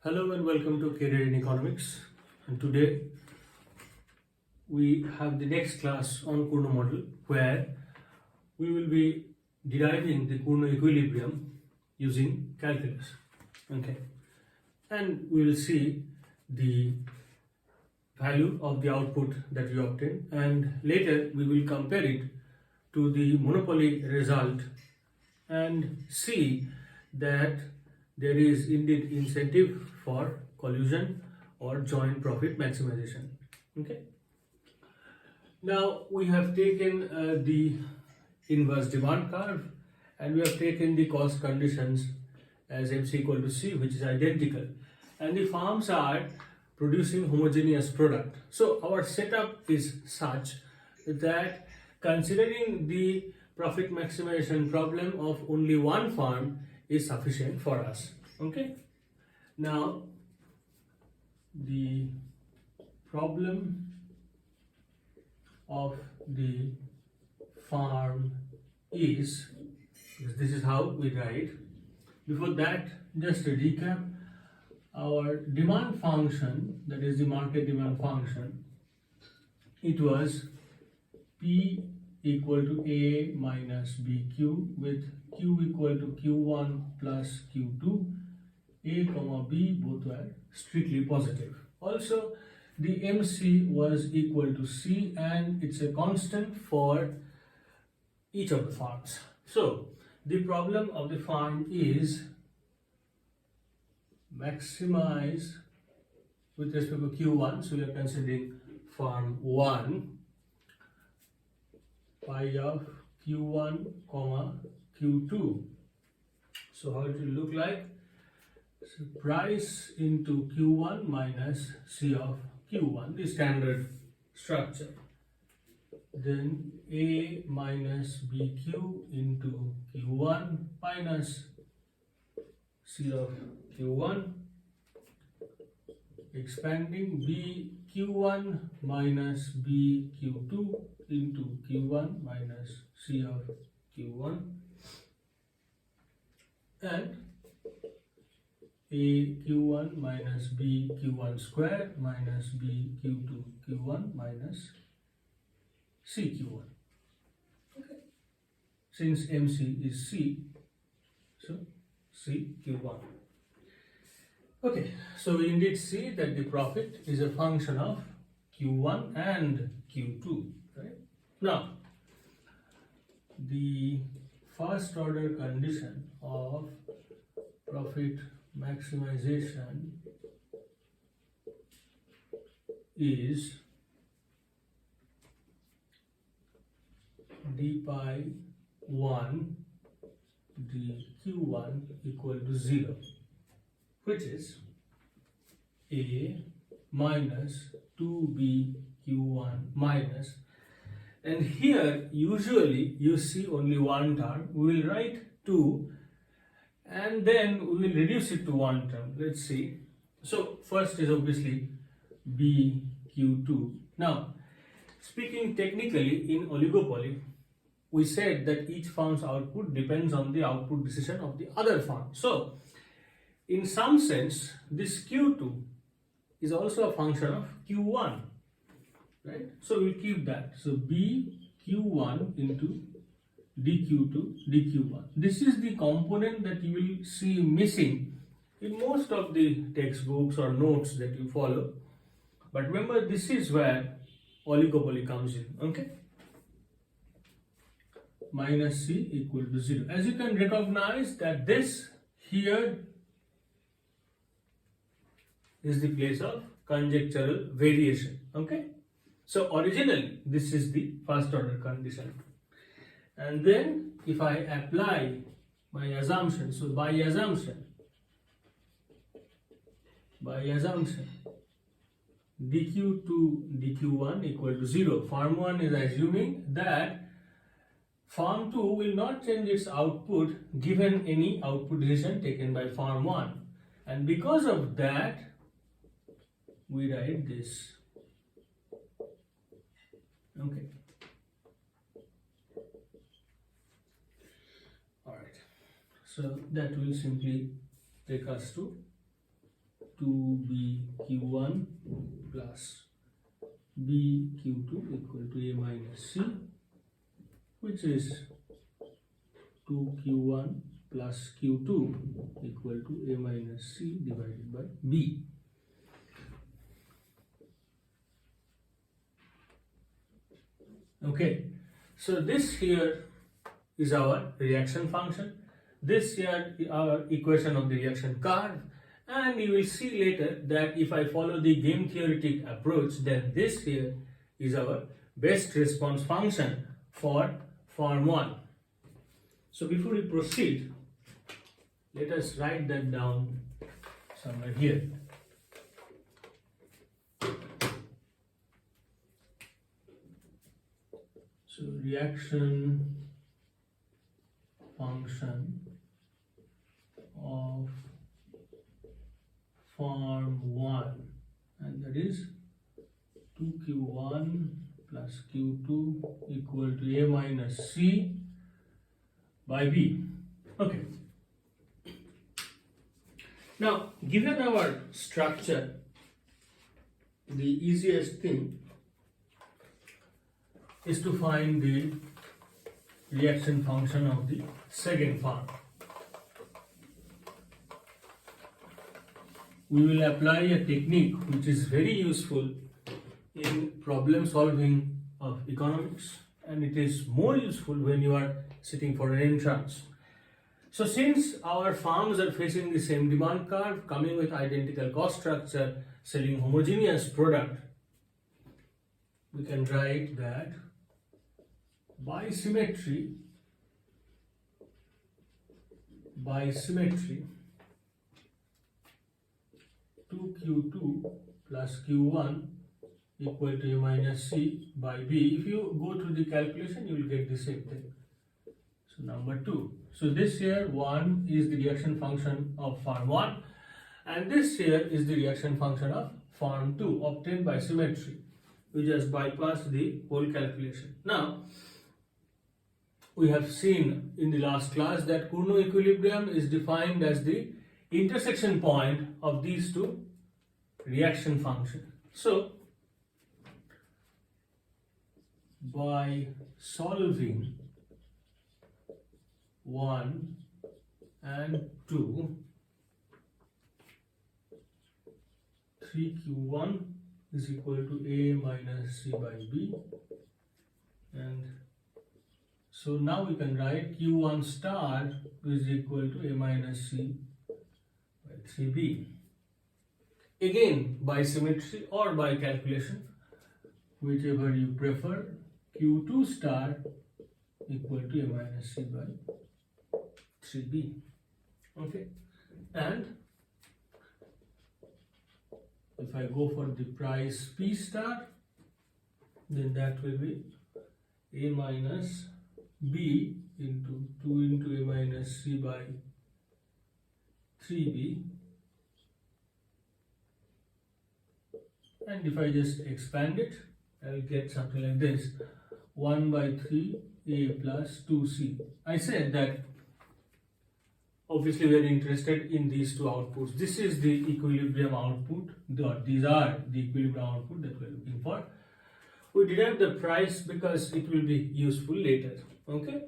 Hello and welcome to Career in Economics. And today we have the next class on Cournot model where we will be deriving the Cournot equilibrium using calculus. Okay, and we will see the value of the output that we obtain, and later we will compare it to the monopoly result and see that there is indeed incentive for collusion or joint profit maximization. Okay. Now we have taken the inverse demand curve and we have taken the cost conditions as MC equal to C, which is identical, and the firms are producing homogeneous product. So our setup is such that considering the profit maximization problem of only one firm is sufficient for us. Okay. Now the problem of the firm is, this is how we write. Before that, just a recap. Our demand function, that is the market demand function, it was P equal to A minus BQ with Q equal to Q1 plus Q2. A comma B both were strictly positive. Also, the MC was equal to C and it's a constant for each of the firms. So, the problem of the firm is maximize with respect to Q1. So, we are considering firm 1 pi of Q1 comma Q2. So, how it will look like? So price into Q1 minus C of Q1, the standard structure. Then A minus BQ into Q1 minus C of Q1, expanding B Q1 minus B Q2 into Q1 minus C of Q1, and A Q1 minus B Q1 square minus B Q2 Q1 minus C Q1. Okay. Since MC is C, so C Q1. Okay, so we indeed see that the profit is a function of Q1 and Q2, right? Now, the first order condition of profit maximization is d pi 1 dq1 equal to 0, which is A minus 2b q1 minus, and here usually you see only one term. We will write 2 and then we will reduce it to one term. Let's see. So first is obviously BQ2. Now, speaking technically in oligopoly, we said that each firm's output depends on the output decision of the other firm. So, in some sense, this Q2 is also a function of Q1, right? So we'll keep that. So BQ1 into dq2 dq1. This is the component that you will see missing in most of the textbooks or notes that you follow. But remember, this is where oligopoly comes in. Okay. Minus C equal to 0. As you can recognize that this here is the place of conjectural variation. Okay. So originally this is the first order condition. And then if I apply my assumption, so by assumption, dq2 dq1 equal to 0, firm 1 is assuming that firm 2 will not change its output given any output decision taken by firm 1. And because of that, we write this. Okay. Alright. So that will simply take us to 2bq1 plus bq2 equal to a minus c, which is 2q1 plus q2 equal to a minus c divided by b. Okay, so this here is our reaction function. This here is our equation of the reaction curve, and you will see later that if I follow the game theoretic approach, then this here is our best response function for form 1. So before we proceed, let us write that down somewhere here. So reaction function of form 1, and that is 2q1 plus q2 equal to a minus c by b. Okay. Now, given our structure, the easiest thing is to find the reaction function of the second form. We will apply a technique which is very useful in problem solving of economics, and it is more useful when you are sitting for an entrance. So since our farms are facing the same demand curve, coming with identical cost structure, selling homogeneous product, we can write that by symmetry 2q2 plus q1 equal to a minus c by b. If you go through the calculation, you will get the same thing. So number 2. So this here 1 is the reaction function of form 1, and this here is the reaction function of form 2 obtained by symmetry. We just bypass the whole calculation. Now, we have seen in the last class that Cournot equilibrium is defined as the intersection point of these two reaction functions. So, by solving 1 and 2, 3q1 is equal to a minus c by b, and so now we can write q1 star is equal to a minus c by 3b. Again, by symmetry or by calculation, whichever you prefer, q2 star equal to a minus c by 3b. Okay, and if I go for the price p star, then that will be a minus b into 2 into a minus c by 3b, and if I just expand it, I will get something like this: 1 by 3 a plus 2c. I said that obviously we are interested in these two outputs. This is the equilibrium output, these are the equilibrium output that we are looking for. We derive the price because it will be useful later. Okay,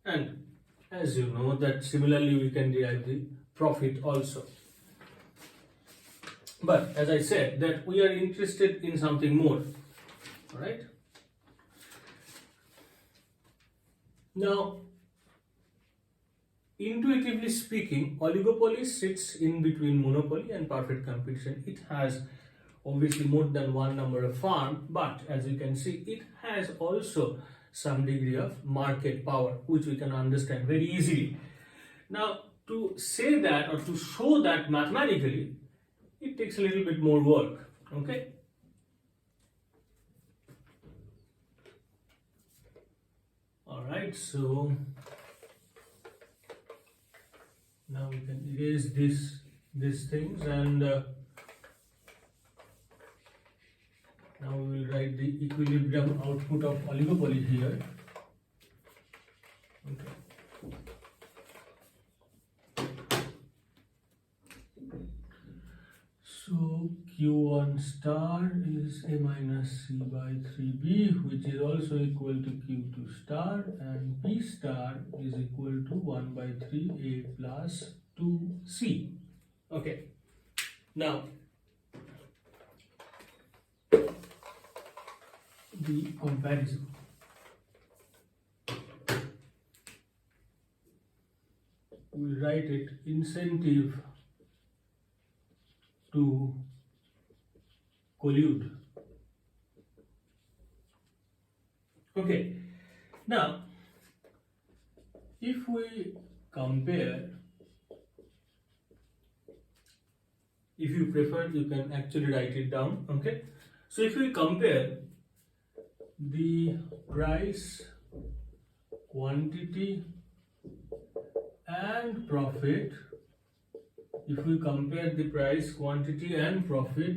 and as you know that similarly we can derive the profit also. But as I said that we are interested in something more. All right. Now, intuitively speaking, oligopoly sits in between monopoly and perfect competition. It has obviously more than one number of farms, but as you can see, it has also some degree of market power, which we can understand very easily. Now, to say that or to show that mathematically, it takes a little bit more work. Okay. All right. So now we can erase these things, and now we will write the equilibrium output of oligopoly here. Okay. So Q1 star is A minus C by 3B, which is also equal to Q2 star, and P star is equal to 1 by 3A plus 2C. Okay. Now, the comparison. We write it incentive to collude. Okay, now if we compare, if you prefer, you can actually write it down. Okay, so if we compare the price, quantity, and profit, if we compare the price, quantity, and profit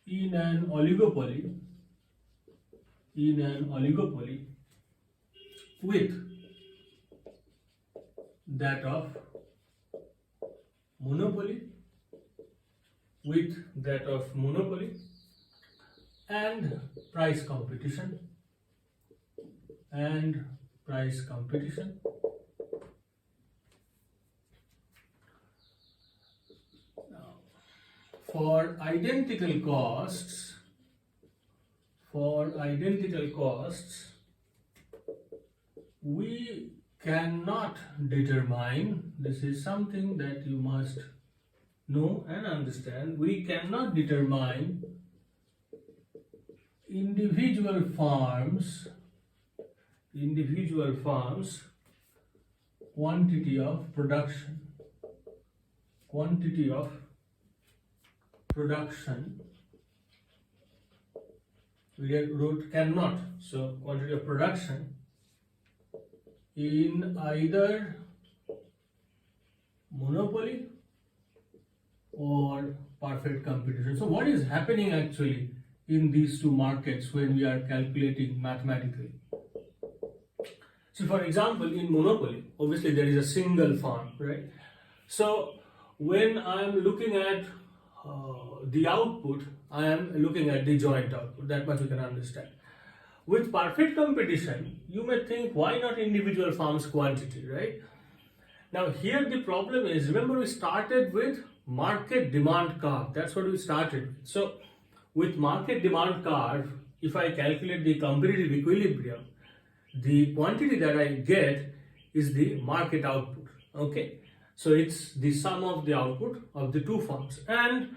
in an oligopoly, with that of monopoly, and price competition, for identical costs, we cannot determine, this is something that you must know and understand, we cannot determine individual farms quantity of production, we wrote cannot, so quantity of production in either monopoly or perfect competition. So what is happening actually in these two markets when we are calculating mathematically? So for example, in monopoly, obviously there is a single farm, right? So when I am looking at the output, I am looking at the joint output, that much you can understand. With perfect competition, you may think, why not individual farms quantity, right? Now here the problem is, remember we started with market demand curve, that's what we started with. So with market demand curve, if I calculate the competitive equilibrium, the quantity that I get is the market output, okay? So it's the sum of the output of the two farms, and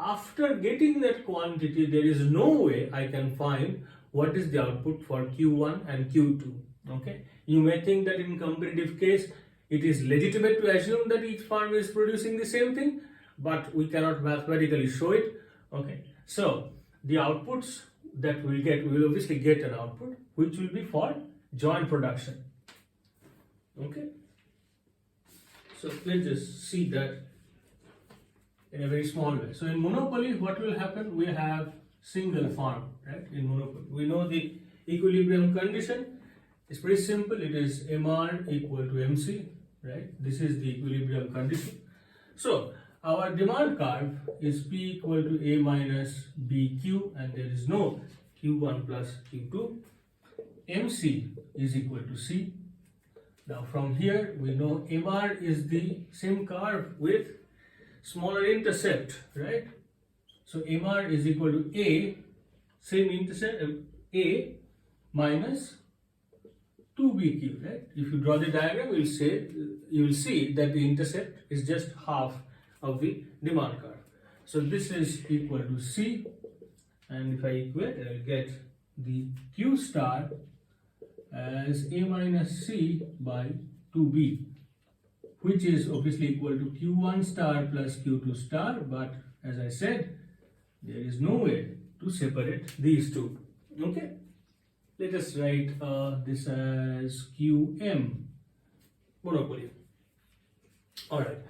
after getting that quantity, there is no way I can find what is the output for Q1 and Q2, okay? You may think that in competitive case, it is legitimate to assume that each farm is producing the same thing, but we cannot mathematically show it, okay? So the outputs that we'll get, we will obviously get an output which will be for joint production, okay? So let's just see that in a very small way. So in monopoly, what will happen? We have single farm, right? In monopoly, we know the equilibrium condition is pretty simple. It is MR equal to MC, right? This is the equilibrium condition. So our demand curve is P equal to A minus BQ, and there is no Q1 plus Q2. MC is equal to C. Now from here we know MR is the same curve with smaller intercept, right? So MR is equal to A, same intercept, A minus 2BQ, right? If you draw the diagram, you will see that the intercept is just half of the demand curve. So this is equal to C, and if I equate, I will get the Q star as A minus C by 2B, which is obviously equal to Q1 star plus Q2 star, but as I said, there is no way to separate these two, okay? Let us write this as QM, monopoly. Alright,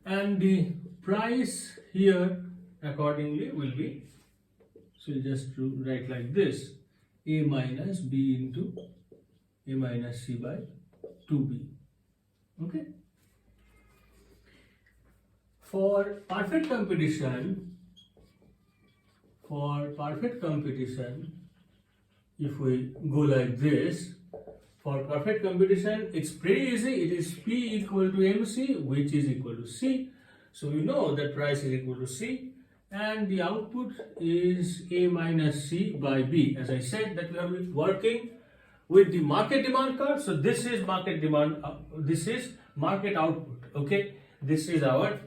and the price here accordingly will be, so we'll just write like this, A minus B into A minus C by 2B, okay? For perfect competition, if we go like this, for perfect competition, it's pretty easy. It is P equal to MC, which is equal to C. So we know that price is equal to C, and the output is A minus C by B. As I said, that we are working with the market demand curve. So this is market demand, this is market output. Okay, this is our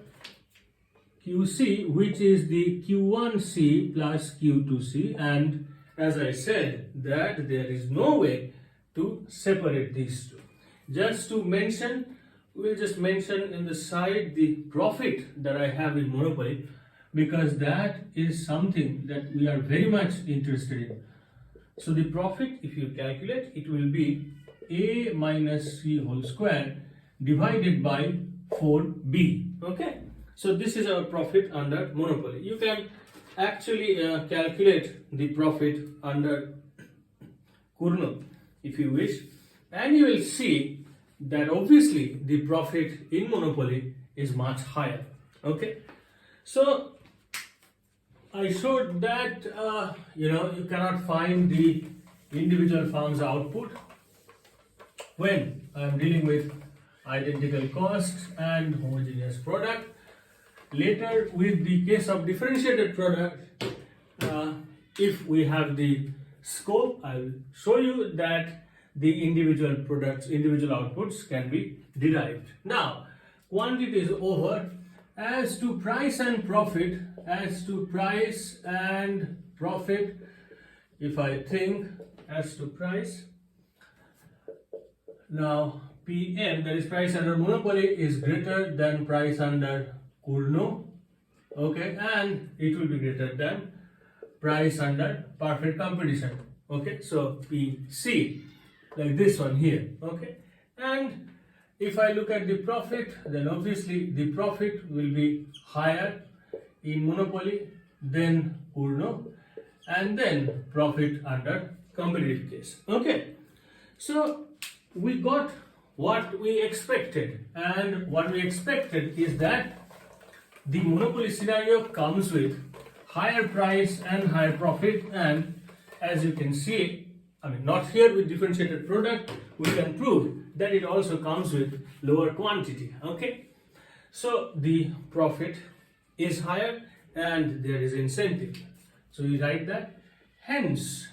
QC, which is the Q1C plus Q2C, and as I said that there is no way to separate these two. Just to mention, we'll just mention in the side the profit that I have in monopoly, because that is something that we are very much interested in. So the profit, if you calculate, it will be A minus C whole square divided by 4B. Okay, so this is our profit under monopoly. You can actually calculate the profit under Cournot if you wish, and you will see that obviously the profit in monopoly is much higher. Okay, so I showed that you cannot find the individual firm's output when I am dealing with identical costs and homogeneous product. Later, with the case of differentiated product, if we have the scope, I will show you that the individual products, individual outputs can be derived. Now, quantity is over. As to price and profit, if I think as to price, now PM, that is price under monopoly, is greater than price under Cournot, okay, and it will be greater than price under perfect competition. Okay, so PC, like this one here. Okay, and if I look at the profit, then obviously the profit will be higher in monopoly than Cournot, and then profit under competitive case. Okay, so we got what we expected, and what we expected is that the monopoly scenario comes with higher price and higher profit, and as you can see, I mean, not here with differentiated product, we can prove that it also comes with lower quantity. Okay, so the profit is higher and there is incentive. So we write that hence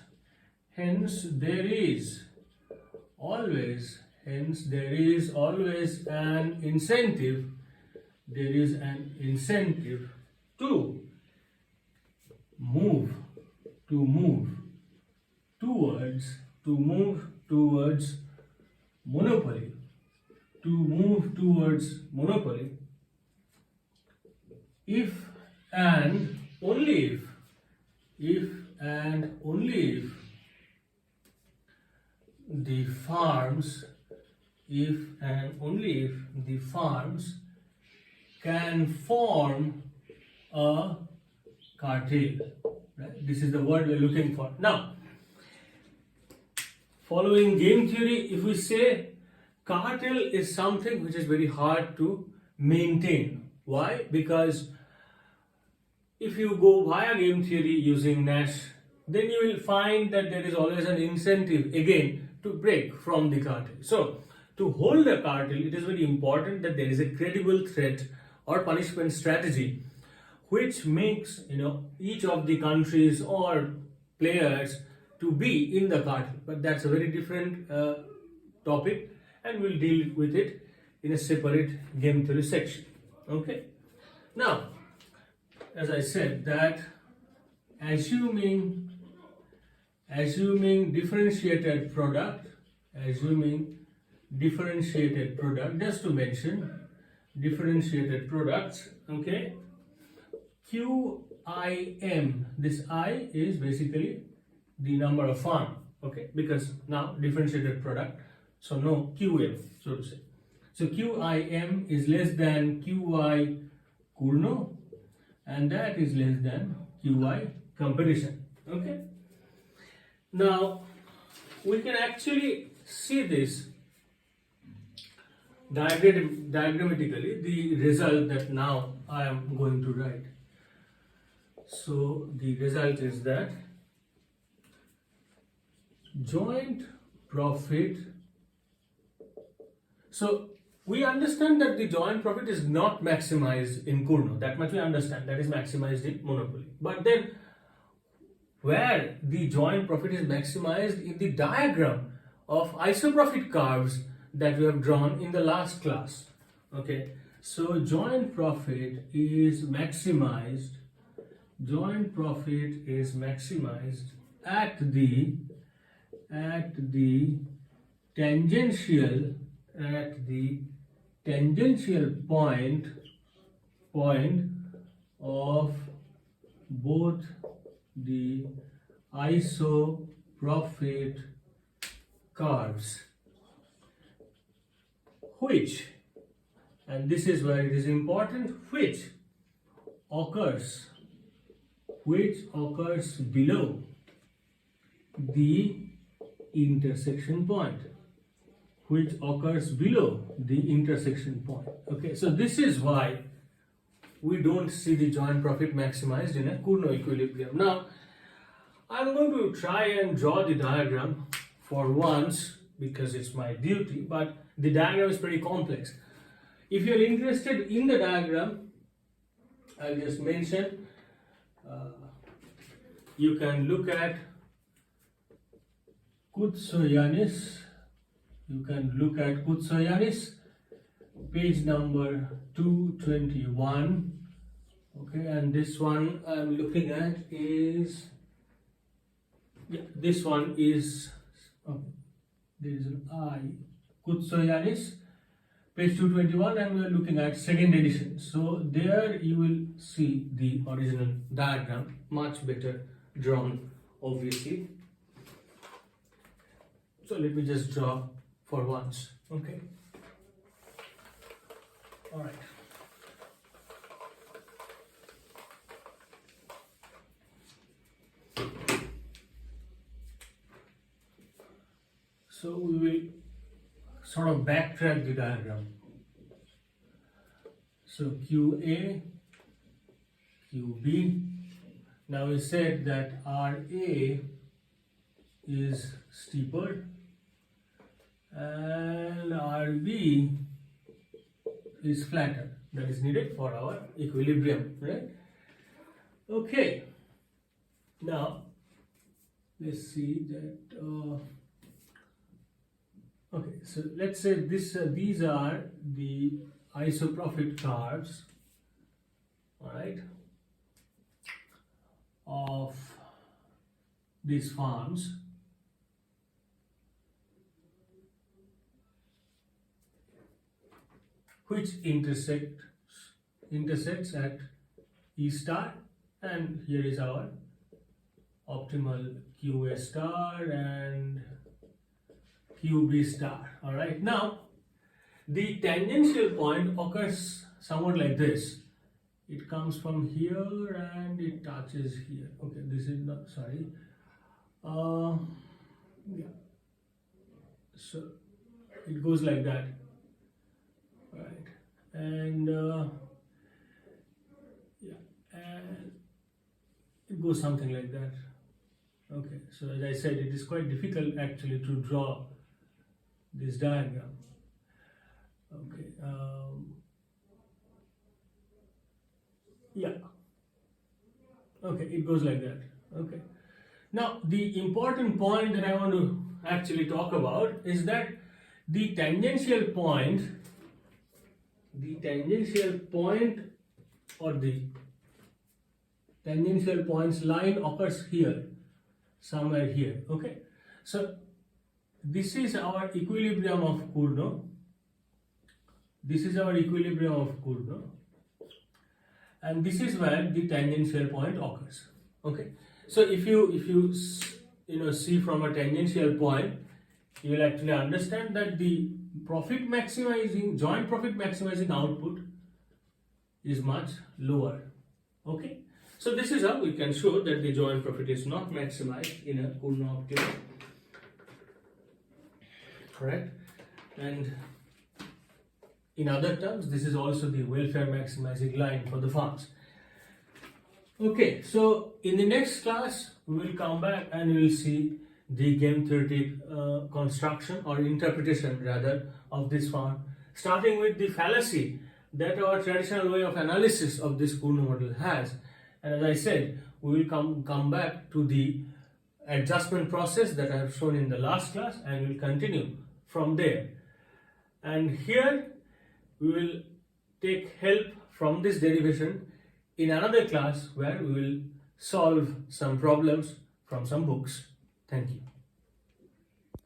there is always an incentive. There is an incentive to move towards monopoly, if and only if the farms can form a cartel. Right? This is the word we are looking for. Now, following game theory, if we say cartel is something which is very hard to maintain. Why? Because if you go via game theory using Nash, then you will find that there is always an incentive again to break from the cartel. So, to hold a cartel, it is very important that there is a credible threat or punishment strategy which makes each of the countries or players to be in the cartel. But that's a very different topic, and we'll deal with it in a separate game theory section. Okay. Now, as I said, that assuming differentiated product, just to mention differentiated products, okay, QIM, this I is basically the number of farm, okay, because now differentiated product, so no QM, so to say. So QIM is less than QI Cournot, and that is less than QI competition, okay. Now we can actually see this diagrammatically the result that now I am going to write. So the result is that joint profit. So we understand that the joint profit is not maximized in Cournot. That much we understand. That is maximized in monopoly. But then where the joint profit is maximized in the diagram of isoprofit curves that we have drawn in the last class. Okay, so joint profit is maximized. Joint profit is maximized at the tangential point of both the isoprofit curves, which, and this is where it is important, which occurs below the intersection point, Okay, so this is why we don't see the joint profit maximized in a Cournot equilibrium. Now I'm going to try and draw the diagram for once because it's my duty, but the diagram is pretty complex. If you're interested in the diagram, I'll just mention you can look at Koutsoyanis. Page number 221. Okay, and this one I'm looking at is, this one is, there is an I, Koutsoyanis, page 221, and we are looking at second edition. So there you will see the original diagram, much better drawn, obviously. So let me just draw for once. Okay. All right. So we will sort of backtrack the diagram. So QA, QB. Now we said that RA is steeper and RB is flatter. That is needed for our equilibrium, right? Okay. Now let's see that. Okay, so let's say these are the isoprofit curves, all right, of these farms. Which intersects at E star, and here is our optimal QA star and QB star. All right, now the tangential point occurs somewhat like this. It comes from here and it touches here. Okay, this is not, sorry. Yeah, so it goes like that. Right, and yeah, and it goes something like that. Okay, so as I said, it is quite difficult actually to draw this diagram. Okay, yeah, okay, it goes like that. Okay, now the important point that I want to actually talk about is that the tangential point or the tangential point's line occurs here, somewhere here. Okay, so this is our equilibrium of Cournot. And this is where the tangential point occurs. Okay, so if you see from a tangential point, you will actually understand that the joint profit maximizing output is much lower. Okay, so this is how we can show that the joint profit is not maximized in a Cournot optimum. Correct? And In other terms, this is also the welfare maximizing line for the farms. Okay, so in the next class, we will come back and we will see the game theoretic construction or interpretation rather of this form, starting with the fallacy that our traditional way of analysis of this Cournot model has. And as I said, we will come back to the adjustment process that I have shown in the last class, and we will continue from there. And here we will take help from this derivation in another class where we will solve some problems from some books. Thank you.